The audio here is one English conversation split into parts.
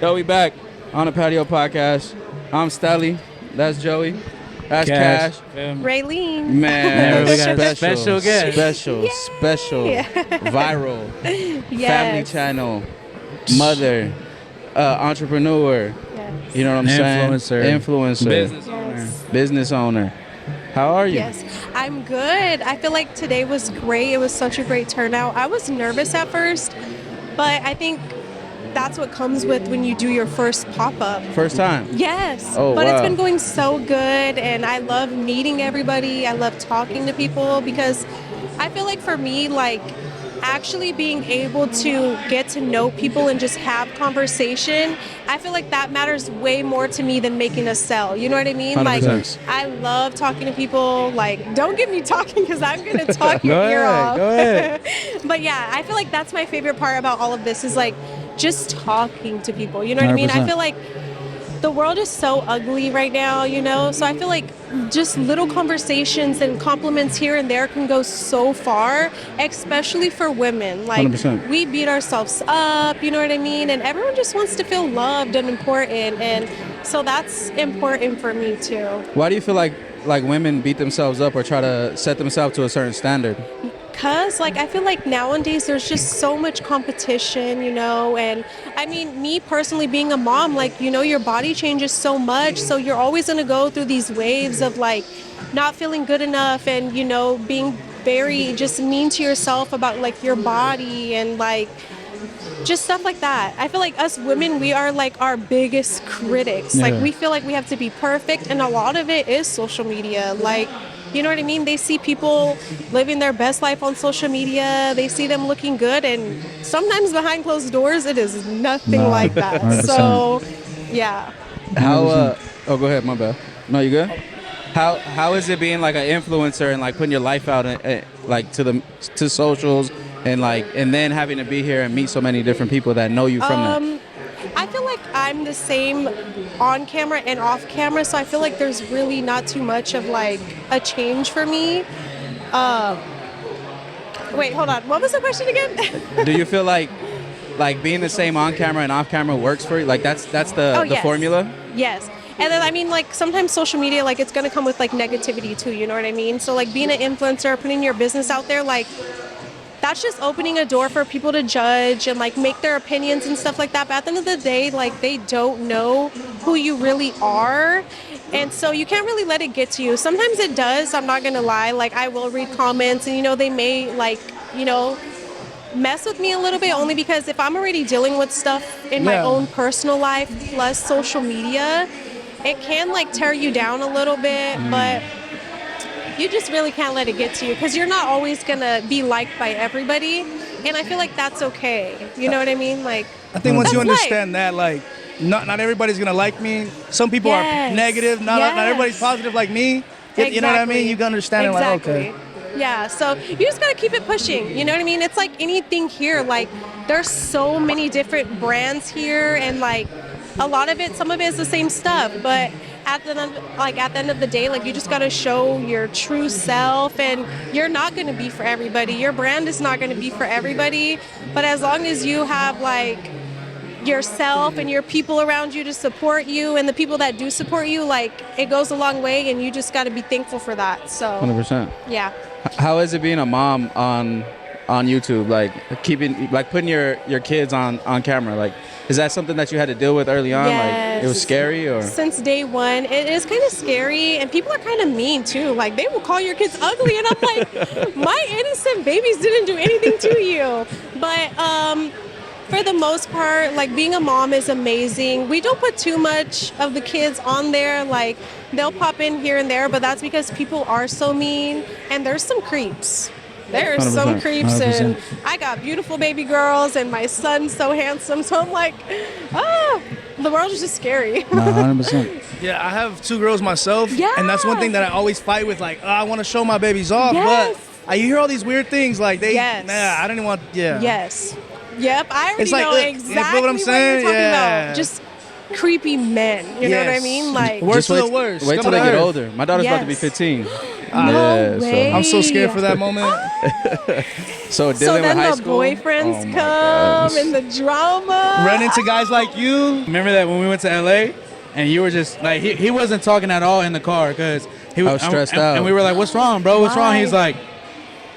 Yo, we back on the Patio podcast. I'm Stelly. That's Joey. That's Cash. Rayleen. Man, we got a special guest. special, viral, Yes. family channel, mother, entrepreneur. Yes. You know what I'm saying? Influencer. Business owner. How are you? Yes, I'm good. I feel like today was great. It was such a great turnout. I was nervous at first, but I think that's what comes with when you do your first pop-up. First time? Yes. Oh, but wow. It's been going so good, and I love meeting everybody. I love talking to people because I feel like for me, like, actually being able to get to know people and just have conversation, I feel like that matters way more to me than making a sell. You know what I mean? 100%. Like, I love talking to people. Like, don't get me talking because I'm going to talk your ear off. Go ahead. But yeah, I feel like that's my favorite part about all of this is like just talking to people. You know what I mean? I 100%. feel like the world is so ugly right now, you know? So I feel like just little conversations and compliments here and there can go so far, especially for women. Like, 100%. we beat ourselves up, you know what I mean? And everyone just wants to feel loved and important. And so that's important for me too. Why do you feel like women beat themselves up or try to set themselves to a certain standard? Because, like, I feel like nowadays there's just so much competition, you know, and I mean, me personally being a mom, like, you know, your body changes so much, so you're always going to go through these waves of, like, not feeling good enough and, you know, being very just mean to yourself about, like, your body and, like, just stuff like that. I feel like us women, we are like our biggest critics. Yeah. Like, we feel like we have to be perfect, and a lot of it is social media. Like, you know what I mean? They see people living their best life on social media. They see them looking good, and sometimes behind closed doors, it is nothing like that. 100%. So, yeah. How oh, go ahead, my bad. No, you good? How is it being like an influencer and like putting your life out like to socials and then having to be here and meet so many different people that know you from that? I feel like I'm the same on camera and off camera, so I feel like there's really not too much of like a change for me. Wait, hold on. What was the question again? Do you feel like being the same on camera and off camera works for you? Like that's the Yes. formula? Yes. And then, I mean, like, sometimes social media, like, it's going to come with, like, negativity, too, you know what I mean? So, like, being an influencer, putting your business out there, like, that's just opening a door for people to judge and, like, make their opinions and stuff like that. But at the end of the day, like, they don't know who you really are. And so you can't really let it get to you. Sometimes it does, I'm not going to lie. Like, I will read comments and, you know, they may, like, you know, mess with me a little bit, only because if I'm already dealing with stuff in my own personal life plus social media, it can like tear you down a little bit, but you just really can't let it get to you because you're not always gonna be liked by everybody, and I feel like that's okay. You know what I mean? Like, I think once you that's life. understand that, like, not everybody's gonna like me. Some people are Yes. negative. Not everybody's positive like me. You know what I mean? You can understand it, like, okay. Yeah, so you just gotta keep it pushing. You know what I mean? It's like anything here. Like, there's so many different brands here, and like a lot of it, some of it is the same stuff. But at the end of the day, like, you just gotta show your true self, and you're not gonna be for everybody. Your brand is not gonna be for everybody. But as long as you have like yourself and your people around you to support you, and the people that do support you, like, it goes a long way, and you just got to be thankful for that. So 100%. yeah. How is it being a mom on YouTube? Like putting your kids on camera. Like, is that something that you had to deal with early on? Yes. Like, it was scary, or? Since day one, it is kind of scary, and people are kind of mean too. Like, they will call your kids ugly, and I'm like, my innocent babies didn't do anything to you. But for the most part, like, being a mom is amazing. We don't put too much of the kids on there. Like, they'll pop in here and there, but that's because people are so mean, and there's some creeps. There's 100%, some creeps, 100%. and I got beautiful baby girls, and my son's so handsome, so I'm like, the world is just scary. 100%. Yeah, I have 2 girls myself, Yeah. and that's one thing that I always fight with. Like, I want to show my babies off, Yes. but you hear all these weird things. Like, Yes. I don't even want. Yeah. Yes. Yep, I already It's like, know look, you feel exactly what I'm saying? you're talking Yeah. about. Just creepy men. You know what I Yes. mean? Like, Worst Just of the worst. Wait Come till they on get Earth. older. My daughter's about to be Yes. 15. no way. I'm so scared for that moment. So So dealing with then high the school. boyfriends Oh my come gosh. and the drama. Run into guys like you. Remember that when we went to LA and you were just like he wasn't talking at all in the car because he I was stressed out. and we were like, "What's wrong, bro? What's wrong?" Why? He's like.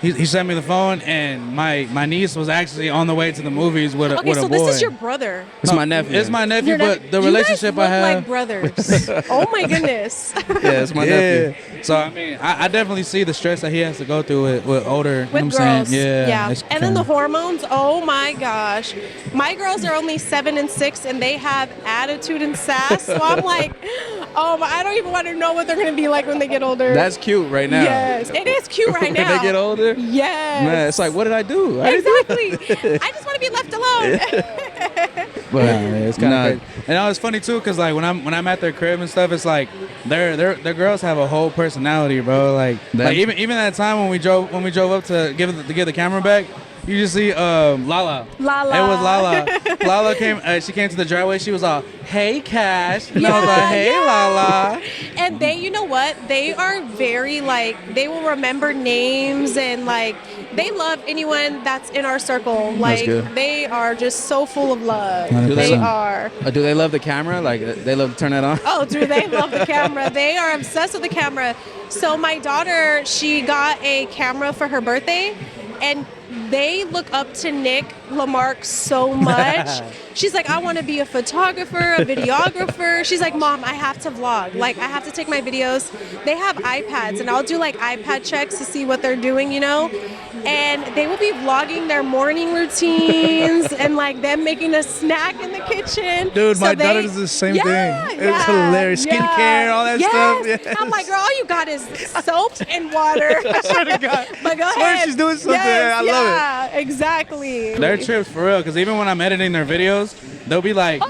He sent me the phone, and my niece was actually on the way to the movies with a Okay, so boy. this is your brother. It's my nephew. It's my nephew, You're not- but the you relationship guys I look have. like brothers. Oh my goodness. Yeah, it's my nephew. So I mean, I definitely see the stress that he has to go through with older. You know With what I'm girls, saying? yeah. it's And then the kinda- hormones, oh my gosh. My girls are only 7 and 6, and they have attitude and sass. So I'm like, I don't even want to know what they're going to be like when they get older. That's cute right now. Yes, it is cute right When now. they get older, Yes. man, it's like, what did I do? I didn't do Exactly. I just want to be left alone. But it's kind of nah, crazy. And it's funny too, cause like when I'm at their crib and stuff, it's like their girls have a whole personality, bro. Like even that time when we drove up to give the camera back, you just see Lala. Lala. It was Lala. Lala came. She came to the driveway. She was all, "Hey, Cash," and I was like, "Hey, Lala." And they, you know what? They are very like, they will remember names and like, they love anyone that's in our circle. Like, good. they are just so full of love. 100%. They are. do they love the camera? Like, they love to turn that on? Oh, do they love the camera? They are obsessed with the camera. So my daughter, she got a camera for her birthday, and they look up to Nick Lamarck so much. She's like, I want to be a photographer, a videographer. She's like, Mom, I have to vlog. Like, I have to take my videos. They have iPads, and I'll do like iPad checks to see what they're doing, you know? And they will be vlogging their morning routines and like them making a snack in the kitchen. Dude, So my daughter does the same thing. It's hilarious. Skincare, all that stuff. Yes. I'm like, girl, all you got is soap and water. Swear to God. But go Swear ahead. she's doing something. Yes, I love it. Yeah, exactly. Their trips for real, because even when I'm editing their videos, they'll be like,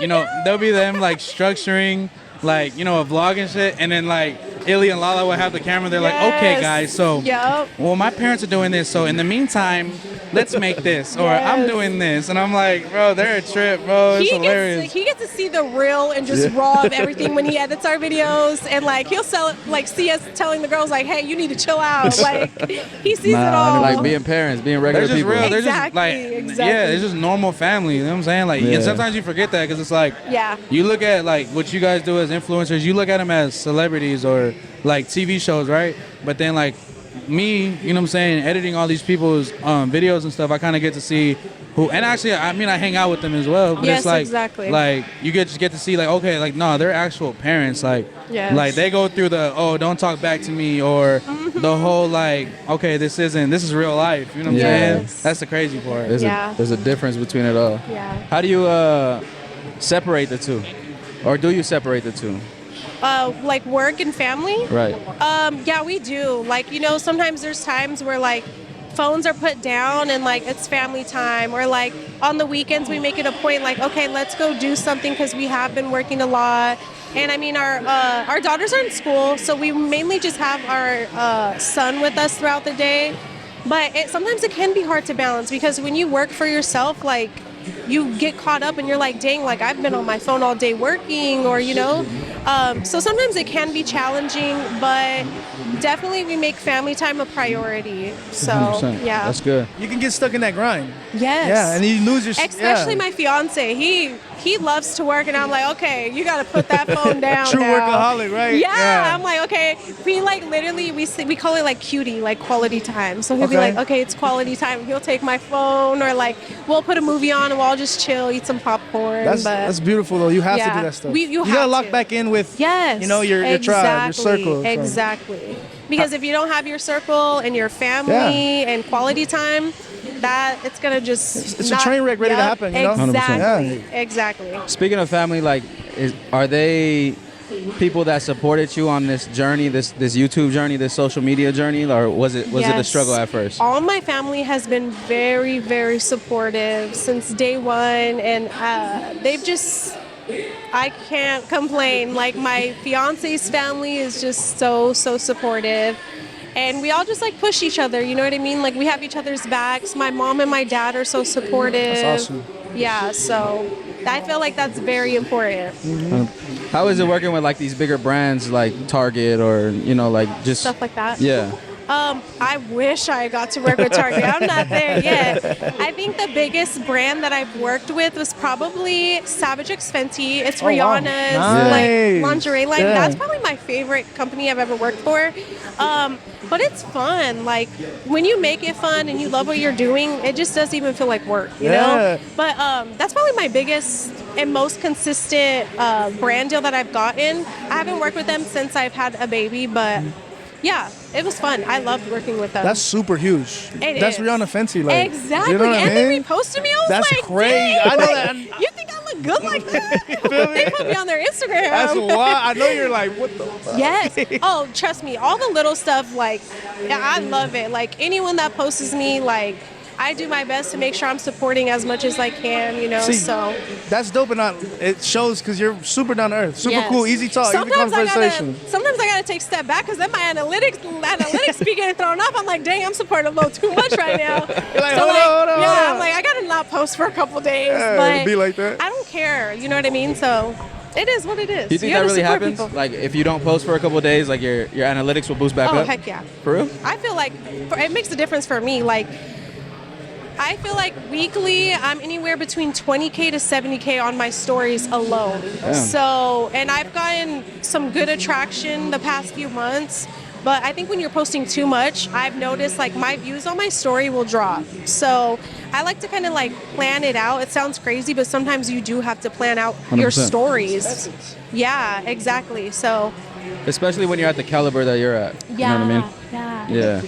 they'll be them like structuring, like, a vlog and shit, and then like Illy and Lala will have the camera. They're like, okay, Yes. guys, so Yep. well, my parents are doing this, so in the meantime, let's make this, or I'm Yes. doing this, and I'm like, bro, they're a trip, bro. It's hilarious. He gets to see the real and just raw of everything when he edits our videos, and like he'll sell it, like see us telling the girls like, hey, you need to chill out. Like he sees it all. Like being parents, being regular They're just people. real. They're just Exactly, like, exactly. yeah, it's just normal family. You know what I'm saying? Like, Yeah. and sometimes you forget that because it's like, Yeah. you look at like what you guys do as influencers. You look at them as celebrities or like TV shows, right? But then like me, you know what I'm saying, editing all these people's videos and stuff, I kind of get to see who. And actually, I mean, I hang out with them as well. But Yes, it's like, exactly. like you get to see like, okay, like no, they're actual parents. Like, Yes. like they go through the don't talk back to me or the whole like, okay, this is real life. You know what I'm saying? Yes. That's the crazy part. Yeah. There's a difference between it all. Yeah. How do you separate the two? Or do you separate the two? Like work and family. Right. Yeah, we do. Like, sometimes there's times where like phones are put down and like it's family time, or like on the weekends we make it a point like, okay, let's go do something because we have been working a lot. And I mean, our daughters are in school, so we mainly just have our son with us throughout the day. But sometimes it can be hard to balance because when you work for yourself, like you get caught up and you're like, dang, like I've been on my phone all day working, or so sometimes it can be challenging, but definitely we make family time a priority. So 100%. yeah, That's good. You can get stuck in that grind. yes, Yeah, and you lose your. especially yeah. my fiance. He loves to work, and I'm like, okay, you got to put that phone down. True now. workaholic, right? Yeah, I'm like, okay. We like literally we call it like cutie, like quality time. So he'll be Okay. like, okay, it's quality time. He'll take my phone, or like we'll put a movie on and we'll all just chill, eat some popcorn. That's beautiful though. You have to Yeah. do that stuff. You gotta have lock to. back in with Yes. your tribe, your circle. So- Exactly. Because if you don't have your circle and your family and quality time, that it's gonna just It's a train wreck ready to happen, you know? 100%. Exactly. Yeah. Exactly. Speaking of family, like, are they people that supported you on this journey, this YouTube journey, this social media journey, or was it a Yes. struggle at first? All my family has been very, very supportive since day one, and they've just, I can't complain. Like my fiance's family is just so supportive. And we all just like push each other, you know what I mean? Like we have each other's backs. My mom and my dad are so supportive. That's awesome. Yeah, so I feel like that's very important. How is it working with like these bigger brands like Target or like just Stuff like that. Yeah. I wish I got to work with Target. I'm not there yet. I think the biggest brand that I've worked with was probably Savage X Fenty. It's Rihanna's Nice. like lingerie line. Yeah. That's probably my favorite company I've ever worked for. But it's fun. Like when you make it fun and you love what you're doing, it just doesn't even feel like work, you know? But that's probably my biggest and most consistent brand deal that I've gotten. I haven't worked with them since I've had a baby, but yeah, it was fun. I loved working with them. That's super huge. That's is. Rihanna Fenty. Like, Exactly. You know what and I mean? they reposted me. I was That's like, crazy. dang, I know like, that. You think I look good like that? feel me? They put me on their Instagram. That's wild. I know you're like, what the fuck? Yes. Oh, trust me. All the little stuff, like, yeah, I love it. Like, anyone that posts me, like, I do my best to make sure I'm supporting as much as I can, See, so. That's dope, and it shows because you're super down to earth, super Yes. cool, easy talk, easy Sometimes conversation. sometimes I gotta take a step back because then my analytics be getting thrown off. I'm like, dang, I'm supporting a little too much right now. You're like, hold on. Yeah, I'm like, I gotta not post for a couple days. Yeah, but it'd be like that. I don't care. You know what I mean? So it is what it is. Do you think gotta that really support happens? people. Like if you don't post for a couple of days, like your analytics will boost back Oh, up? heck yeah. For real? I feel like it makes a difference for me. Like, I feel like weekly, I'm anywhere between 20K to 70K on my stories alone. Damn. So, and I've gotten some good attraction the past few months. But I think when you're posting too much, I've noticed like my views on my story will drop. So I like to kind of like plan it out. It sounds crazy, but sometimes you do have to plan out your 100%. stories. Yeah, exactly. So Especially when you're at the caliber that you're at. You know what I mean? Yeah. Yeah.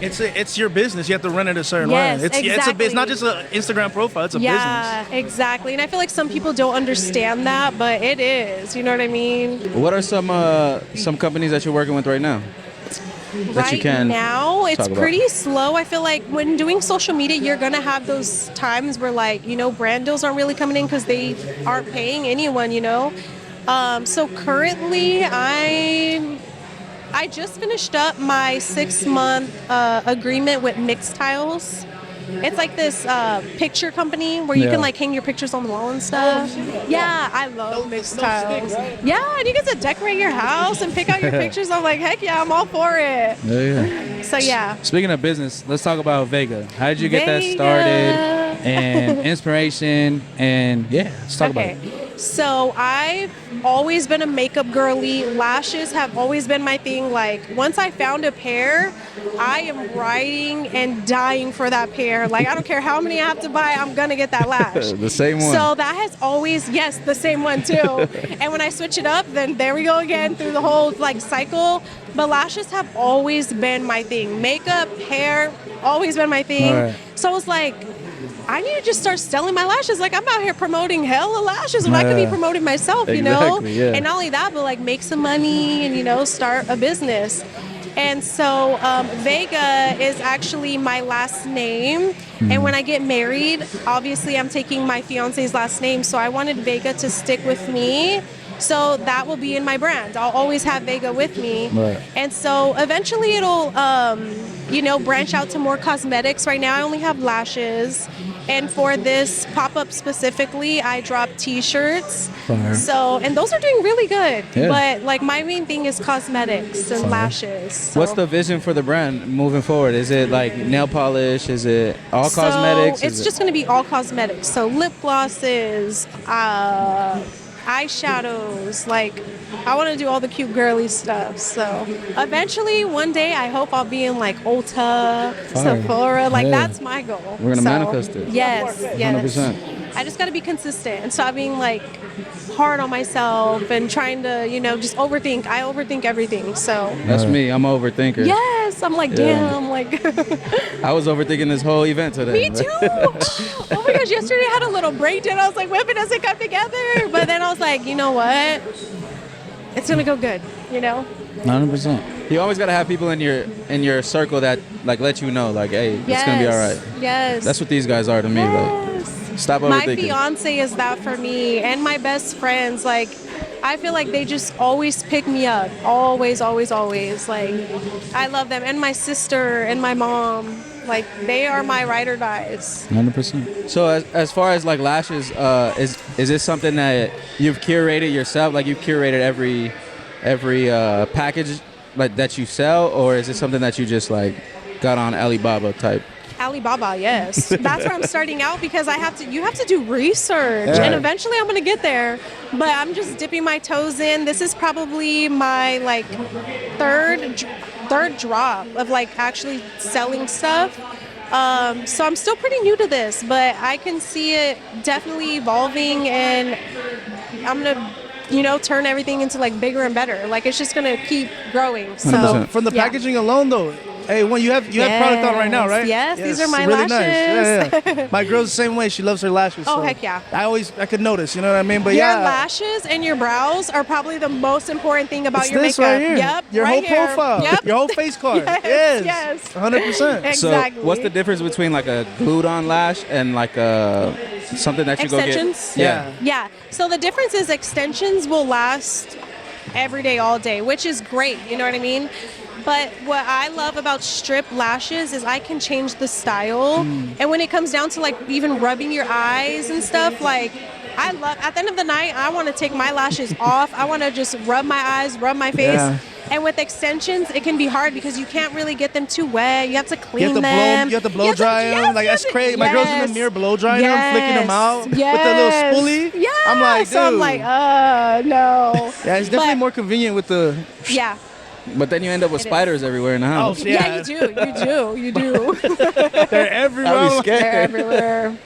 It's your business. You have to run it a certain Yes, line. It's not just an Instagram profile. It's a business. Yeah, exactly. And I feel like some people don't understand that, but it is. You know what I mean? What are some companies that you're working with right now? That you Right can now, it's talk about? pretty slow. I feel like when doing social media, you're going to have those times where, like, brand deals aren't really coming in because they aren't paying anyone, So currently, I just finished up my 6-month agreement with Mixed Tiles. It's like this picture company where you can like hang your pictures on the wall and stuff. Yeah, I love Mixed Tiles. Yeah, and you get to decorate your house and pick out your pictures. I'm like, heck yeah, I'm all for it. Yeah. So yeah. Speaking of business, let's talk about Vega. How did you get that Vega. started? And inspiration, and yeah, let's talk about it. So I've always been a makeup girly. Lashes have always been my thing. Like once I found a pair, I am riding and dying for that pair. Like I don't care how many I have to buy, I'm gonna get that lash. The same one. So that has always, yes, the same one too. And when I switch it up, then there we go again through the whole like cycle. But lashes have always been my thing. Makeup, hair, always been my thing. All right. So I was like, I need to just start selling my lashes. Like I'm out here promoting hella lashes when I could be promoting myself, Exactly, yeah. And not only that, but like make some money and start a business. And so Vega is actually my last name. And when I get married, obviously I'm taking my fiance's last name. So I wanted Vega to stick with me. So that will be in my brand. I'll always have Vega with me. Right. And so eventually it'll, branch out to more cosmetics. Right now I only have lashes. And for this pop-up specifically, I dropped t-shirts. Fire. So, and those are doing really good. Yeah. But like my main thing is cosmetics and lashes. So. What's the vision for the brand moving forward? Is it like nail polish? Is it all cosmetics? So it's just going to be all cosmetics. So lip glosses, eyeshadows, like I want to do all the cute girly stuff. So eventually one day I hope I'll be in like Ulta, Sephora, like Yeah. that's my goal. We're gonna manifest it. Yes, yes. 100%. I just got to be consistent and stop being like hard on myself and trying to, just overthink. I overthink everything. So That's me. I'm an overthinker. yes, I'm like, damn, like I was overthinking this whole event today. me too. Oh my gosh, yesterday I had a little breakdown. I was like, what if it doesn't come together? But then I was like, you know what? It's gonna go good, 100%. You always gotta have people in your circle that like let you know, like, hey, it's gonna be all right. Yes. That's what these guys are to me. Like, stop My overthinking. fiance is that for me, and my best friends. Like, I feel like they just always pick me up. Always, always, always. Like, I love them, and my sister and my mom. Like they are my ride or dies. 100%. So as far as like lashes, is this something that you've curated yourself? Like you've curated every package like that you sell, or is it something that you just like got on Alibaba type? Alibaba, yes. That's where I'm starting out because you have to do research and eventually I'm going to get there. But I'm just dipping my toes in. This is probably my like third drop of like actually selling stuff. So I'm still pretty new to this, but I can see it definitely evolving and I'm going to turn everything into like bigger and better. Like it's just going to keep growing. So 100%. From the packaging alone, though. Hey, when you have product on right now, right? Yes, these are my really lashes. Nice. Yeah. My girl's the same way. She loves her lashes. Oh, so heck yeah. I could notice, you know what I mean? But your yeah. lashes and your brows are probably the most important thing about It's your this makeup. right here. Yep. Your right whole here. profile. Yep. Your whole face card. Yes. 100%. Exactly. So what's the difference between like a glued-on lash and like something that you Extensions? go get? Yeah. So the difference is extensions will last every day, all day, which is great. You know what I mean? But what I love about strip lashes is I can change the style. And when it comes down to like even rubbing your eyes and stuff, like at the end of the night, I want to take my lashes off. I want to just rub my eyes, rub my face. Yeah. And with extensions, it can be hard because you can't really get them too wet. You have to clean them. You have to blow dry them. Like that's crazy. My girl's in the mirror blow drying them, flicking them out with the little spoolie. Yeah. I'm like, dude. So I'm like, no. Yeah, it's definitely more convenient with the. Yeah. But then you end up with spiders everywhere in the house. Oh, Yeah, you do. They're everywhere. I'd be scared. They're everywhere.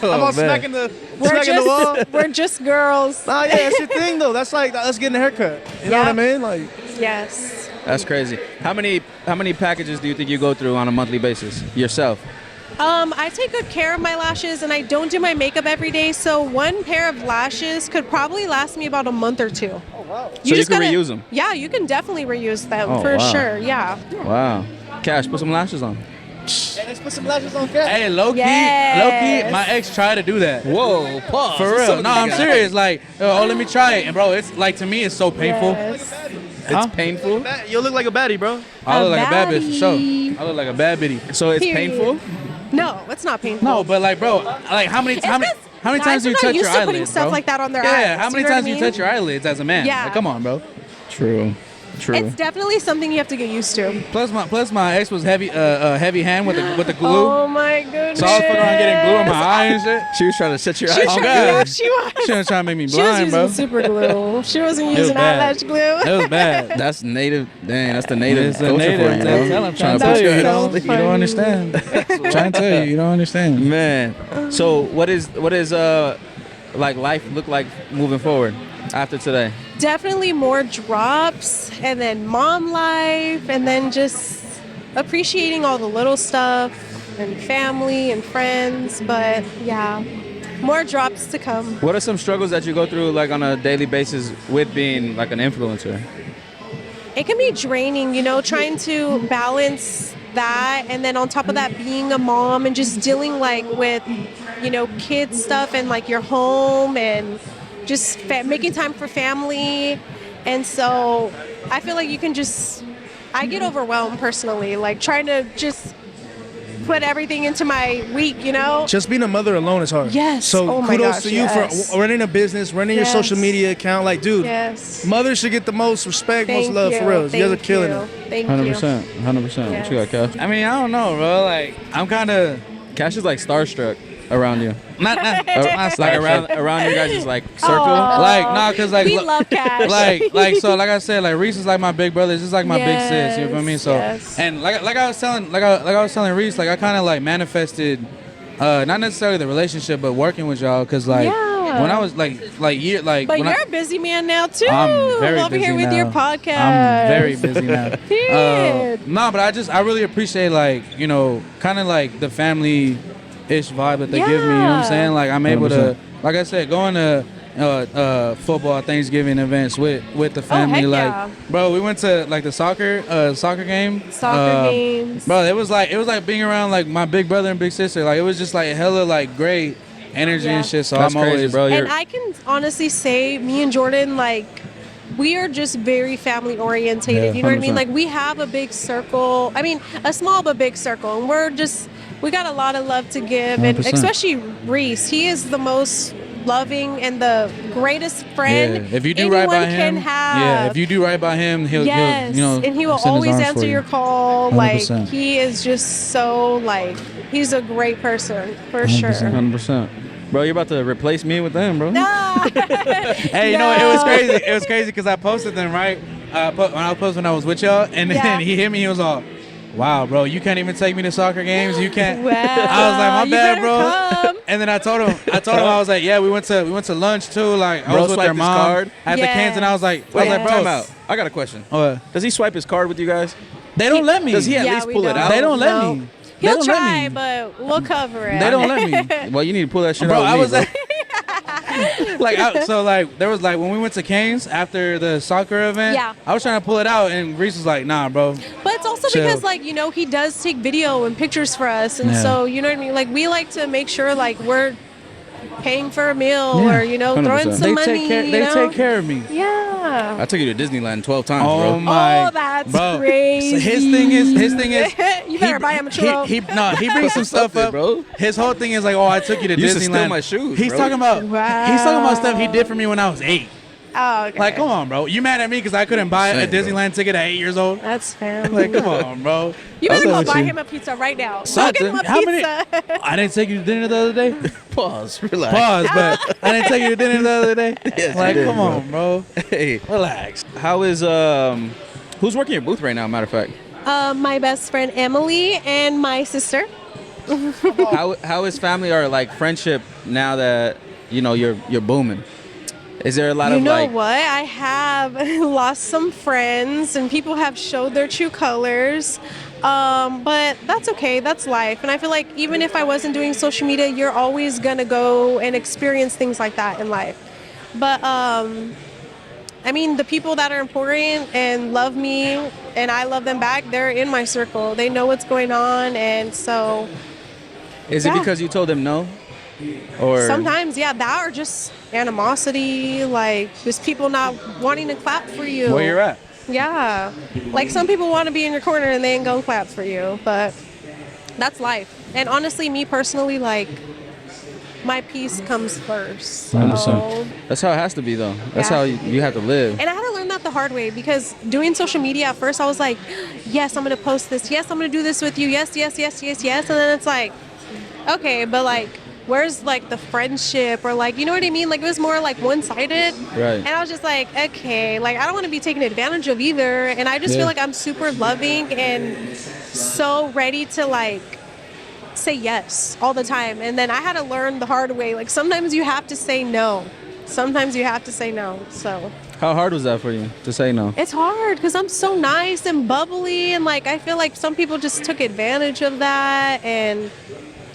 I'm all smacking the wall. We're just girls. Nah, yeah, that's your thing though. That's like us getting a haircut. You know what I mean? Like, Yes. That's crazy. How many packages do you think you go through on a monthly basis yourself? I take good care of my lashes and I don't do my makeup every day, so one pair of lashes could probably last me about a month or two. oh wow. So you can reuse them? Yeah, you can definitely reuse them Oh, for wow. sure. Yeah. Wow. Cash, put some lashes on. Hey, let's put some lashes on camera. Hey, low key, Yes. my ex tried to do that. Whoa, pause. For real. No, I'm serious. Like, let me try it. And bro, it's like, to me, it's so painful. Yes. It's painful. You'll look like a baddie, bro. I look like a bad bitch for baddie. sure. I look like a bad bitty. So it's Period. painful? No, it's not painful. No, but like, bro, like how many times guys do you are not touch used your to putting eyelids, stuff bro? like that on their Yeah, eyes. how many You know what times I do you mean? touch your eyelids as a man? Yeah. Like, come on, bro. True. It's definitely something you have to get used to. Plus my ex was heavy hand with the glue. Oh my goodness. So I was fucking around getting glue on my eye and shit. She was trying to shut your She eyes. was Oh, trying- God. yeah, she was. She was trying to make me She was blind, using bro. super glue. She wasn't was using bad. eyelash glue. It was bad. That's native. Dang, that's the native It's a culture native. for you, bro. Tell him, Trying trying to to put tell your you, head you on. don't understand. Trying to tell you, you don't understand. Man. So what is like life look like moving forward after today? Definitely more drops, and then mom life, and then just appreciating all the little stuff and family and friends. But yeah, more drops to come. What are some struggles that you go through like on a daily basis with being like an influencer? It can be draining, trying to balance that, and then on top of that being a mom and just dealing like with kids stuff and like your home and just making time for family. And so I feel like I get overwhelmed personally, like trying to just put everything into my week, Just being a mother alone is hard. Yes. So Oh my kudos gosh, to you yes. for running a business, running your Yes. social media account. Like, dude, Yes. mothers should get the most respect, Thank most love you. for real. You guys are Thank killing you. it. Thank 100%. you. 100%. What you got, Cash? I mean, I don't know, bro. Like, I'm kind of Cash is like starstruck around you. not Like like around you guys' like circle. Aw. like nah, cause like We look- love Cash. like so like I said, like Reese is like my big brother. This is like my big sis. You feel me? So yes. and like I was telling Reese, like I kind of like manifested, not necessarily the relationship, but working with y'all, cause like Yeah. when I was like But when you're a busy man now too. I'm very over busy here with now. your podcast. I'm very busy now. Period. No, but I really appreciate like kind of like the family-ish vibe that they give me. You know what I'm Yeah. saying? Like I'm able 100%. to, like I said, going to football Thanksgiving events with the family. heck like, yeah. bro, we went to like the soccer game. Soccer games. Bro, it was like being around like my big brother and big sister. Like it was just like hella like great energy Yeah. and shit. So That's I'm crazy, always bro. And I can honestly say, me and Jordan, like, we are just very family orientated. Yeah, You know what I mean? 100%. Like we have a big circle. I mean, a small but big circle, and we got a lot of love to give, and 100%. especially Reese. He is the most loving and the greatest friend If you do anyone right by can him, have. if you do right by him, he'll Yes, you know, and he will extend his always arms for answer you. your call. Like 100%. he is just so like he's a great person for sure. 100%. Bro, you're about to replace me with them, bro. Hey, you know what? It was crazy. It was crazy because I posted them right when I was with y'all, and then Yeah. he hit me. He was all, "Wow, bro, you can't even take me to soccer games. You can't." Wow, I was like, "My you bad, better bro." come. And then I told him, I was like, "Yeah, we went to lunch too. Like I Bro was with their swiped his mom card? at the cans, and I was like, Wait, bro, time out. I got a question. Does he swipe his card with you guys? they don't let me. Does he at Yeah, least we pull it don't. out? They don't let No. me. He'll They don't let try, me. but we'll cover it. They don't let me. Well, you need to pull that shit Bro, out with I me, was bro. there was like when we went to Canes after the soccer event. Yeah. I was trying to pull it out, and Reese was like, "Nah, bro." But it's also Chill. because, like, you know, he does take video and pictures for us. And Yeah. so, you know what I mean? Like, we like to make sure, like, we're paying for a meal Yeah. or, you know, 100%. throwing some They money. take care. you They know? take care of me. Yeah. I took you to Disneyland 12 times, Oh bro. my! Oh, that's bro. crazy. So his thing is, You better buy him a churro. He brings some stuff Something, up, bro. His whole thing is like, "Oh, I took you to You used to Disneyland." steal my shoes, He's bro. talking about. Wow. He's talking about stuff he did for me when I was 8. Oh, okay. Like, come on, bro. You mad at me because I couldn't buy a Same, bro. Disneyland ticket at 8 years old? That's family. Like, come on, bro. You better I'm go with buy you. him a pizza right now. Go Something. get him a How many- pizza. I didn't take you to dinner the other day. Pause. Relax. Pause, but I didn't take you to dinner the other day. Yes, you like, did, come bro. on, bro. Hey, Relax. how is who's working your booth right now? Matter of fact, My best friend Emily and my sister. how is family or like friendship now that you know you're booming? Is there a lot You of know like? what? I have lost some friends, and people have showed their true colors. But that's okay. That's life. And I feel like even if I wasn't doing social media, you're always gonna go and experience things like that in life. But I mean, the people that are important and love me, and I love them back, they're in my circle. They know what's going on, and so Is it yeah. because you told them no? Or sometimes, yeah, that or just animosity, like just people not wanting to clap for you. Where you're at. Yeah. Like some people want to be in your corner and they ain't gonna clap for you, but that's life. And honestly, me personally, like my peace comes first. So, 100%. that's how it has to be though. That's Yeah. how you have to live. and I had to learn that the hard way because doing social media at first I was like, yes, I'm gonna post this. Yes, I'm gonna do this with you. Yes, yes, yes, yes, yes. And then it's like, okay, but like, where's like the friendship or like, you know what I mean? Like it was more like one-sided. Right. And I was just like, okay, like I don't want to be taken advantage of either. And I just Yeah. feel like I'm super loving and so ready to like say yes all the time. And then I had to learn the hard way. Like sometimes you have to say no. Sometimes you have to say no. So How hard was that for you to say no? it's hard because I'm so nice and bubbly. And like, I feel like some people just took advantage of that. And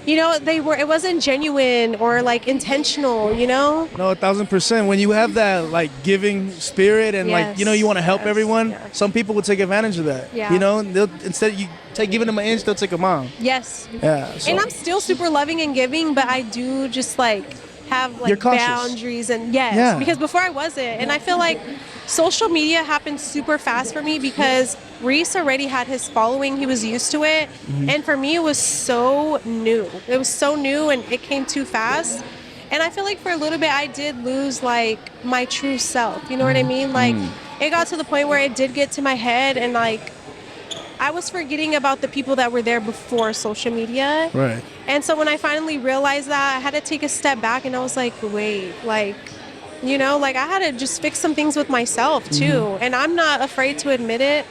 you know, it wasn't genuine or like intentional, you know? No, 1,000%. When you have that like giving spirit and like you know you want to help Yes, everyone, yes. some people will take advantage of that. Yeah. You know, instead you take giving them an inch, they'll take a mile. Yes. Yeah. So. And I'm still super loving and giving, but I do just like have You're like cautious. boundaries and yes, Yeah. because before I wasn't. And I feel like social media happened super fast for me because Reese already had his following. He was used to it. Mm-hmm. And for me, it was so new. It was so new and it came too fast. And I feel like for a little bit, I did lose like my true self. You know what I mean? Like it got to the point where it did get to my head and like I was forgetting about the people that were there before social media. Right. And so when I finally realized that, I had to take a step back and I was like, wait, like, you know, like I had to just fix some things with myself too. And I'm not afraid to admit it.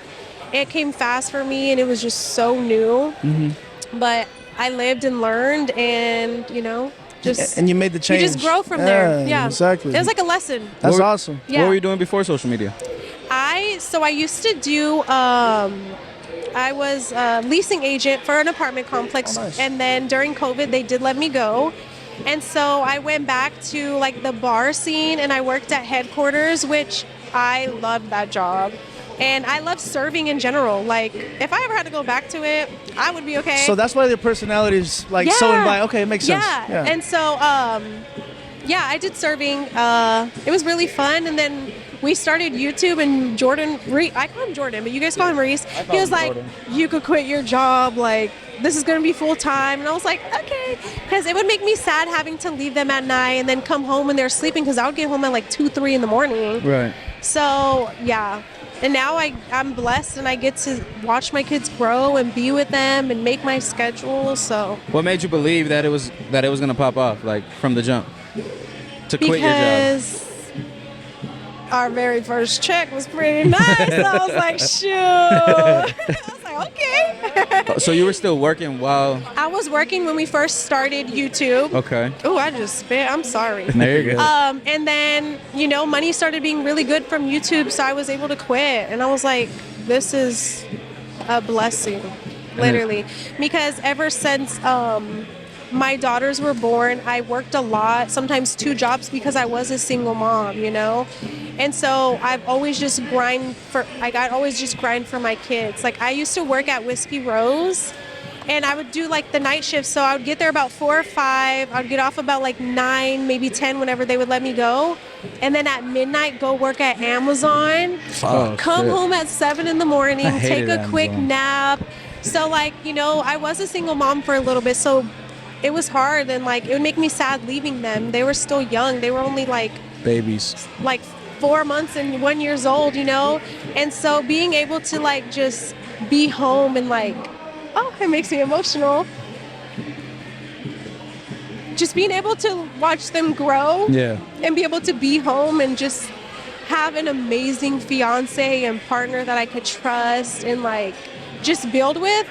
It came fast for me and it was just so new. But I lived and learned and, you know, just. And you made the change. You just grow from there. Yeah. Exactly. It was like a lesson. That's What were- awesome. Yeah. What were you doing before social media? I used to do I was a leasing agent for an apartment complex. Oh, nice. And then during COVID they did let me go. And so I went back to like the bar scene and I worked at headquarters, which I loved that job. And I love serving in general. Like if I ever had to go back to it, I would be okay. So that's why their personality is like so Yeah. inviting. Okay, it makes sense. Yeah. And so yeah, I did serving. It was really fun. And then we started YouTube, and Jordan, I call him Jordan, but you guys call him Reese. He was like, you could quit your job. Like, this is going to be full time. And I was like, okay. Because it would make me sad having to leave them at night and then come home when they're sleeping, because I would get home at like 2, 3 in the morning. Right. So, yeah. And now I'm blessed, and I get to watch my kids grow and be with them and make my schedule. So What made you believe that it was gonna pop off, like from the jump, to quit your job? because our very first check was pretty nice. So I was like, shoot. I was like, okay. So you were still working while? I was working when we first started YouTube. Okay. Oh, I just spit. I'm sorry. There you go. And then, money started being really good from YouTube, so I was able to quit. And I was like, this is a blessing, literally. Because ever since my daughters were born, I worked a lot, sometimes 2 jobs, because I was a single mom, And so I've always just grind for my kids. Like, I used to work at Whiskey Rose, and I would do like the night shift. So I would get there about 4 or 5. I'd get off about like 9, maybe 10, whenever they would let me go. And then at midnight, go work at Amazon. Come home at 7 in the morning, take a quick nap. So like, I was a single mom for a little bit. So it was hard, and like, it would make me sad leaving them. They were still young. They were only like babies. Like 4 months and 1 year old, And so being able to like just be home and like, oh, it makes me emotional. Just being able to watch them grow. Yeah. And be able to be home and just have an amazing fiance and partner that I could trust and like just build with.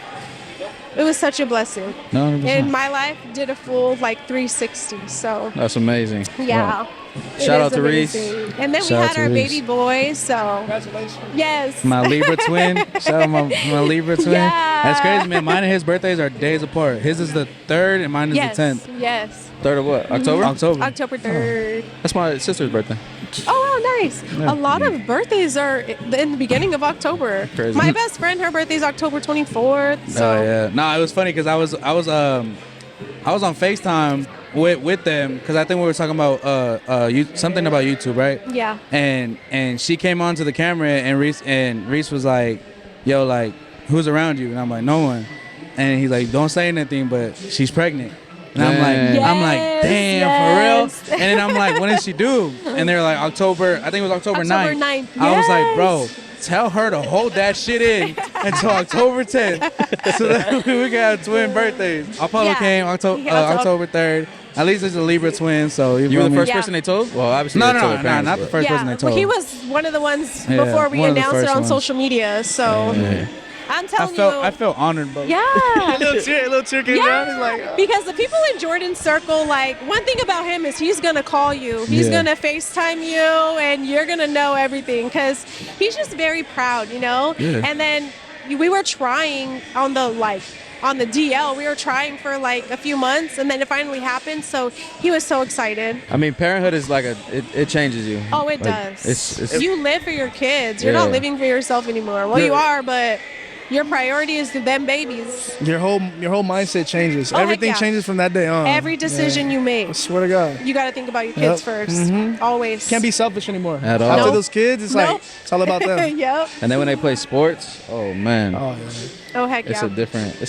It was such a blessing. 100%. And my life did a full like 360. So That's amazing. yeah. Wow. Shout out to Reese. And then we had our baby boy, so congratulations. Yes. My Libra twin. Shout out my Libra twin. Yeah. That's crazy, man. Mine and his birthdays are days apart. His is the 3rd and mine is the 10th. Yes. 3rd of what? October? October 3rd. That's my sister's birthday. Oh, wow, nice. Yeah. A lot of birthdays are in the beginning of October. Crazy. My best friend, her birthday's October 24th. So. Oh yeah. No, it was funny because I was on FaceTime with them, because I think we were talking about something about YouTube, right? Yeah. And she came onto the camera, and Reese was like, "Yo, like, who's around you?" And I'm like, "No one." And he's like, "Don't say anything, but she's pregnant." And I'm like, damn, for real? And then I'm like, when did she do? And they're like, October 9th. October 9th. Yes. I was like, bro, tell her to hold that shit in until October 10th, so that we can have twin birthdays. Apollo came October 3rd. At least it's a Libra twin, so you were the first person they told? Well, obviously no, not the first person they told. Well, he was one of the ones before we announced it on social media, so... Yeah. I'm telling you. I felt honored, bro. Yeah. a little tear came down. He's like, because the people in Jordan's circle, like, one thing about him is he's going to call you. He's going to FaceTime you, and you're going to know everything, because he's just very proud, Yeah. And then we were trying on the DL, we were trying for like a few months, and then it finally happened. So he was so excited. I mean, parenthood is like it changes you. Oh, it like, does. You live for your kids. You're not living for yourself anymore. Well, you are, but your priority is to them babies. Your whole mindset changes. Everything changes from that day on. Every decision you make. I swear to God. You got to think about your kids first. Mm-hmm. Always. Can't be selfish anymore. At all. After those kids, it's like, it's all about them. Yep. And then when they play sports, oh man. Oh, yeah. Oh, heck yeah. It's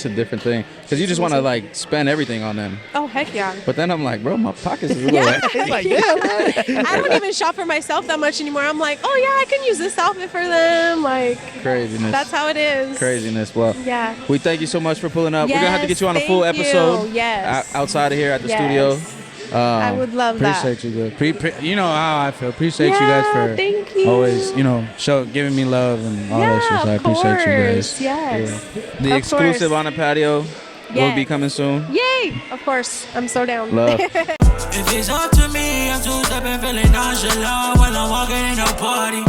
a different thing. Because you just want to like spend everything on them. Oh, heck yeah. But then I'm like, bro, my pockets is like, yeah. I don't even shop for myself that much anymore. I'm like, oh yeah, I can use this outfit for them. Like, craziness. That's how it is. Craziness. Well, yeah. We thank you so much for pulling up. Yes, we're going to have to get you on a full episode. Yes. Outside of here at the studio. I would love that. Appreciate you, guys. You know how I feel. Appreciate you guys for always, giving me love and all that shit. So I appreciate you guys. Yes. Yeah. The exclusive on the patio will be coming soon. Yay! Of course. I'm so down. Love. If it's up to me, I'm too stepping, feeling nonchalant when I'm walking in a party.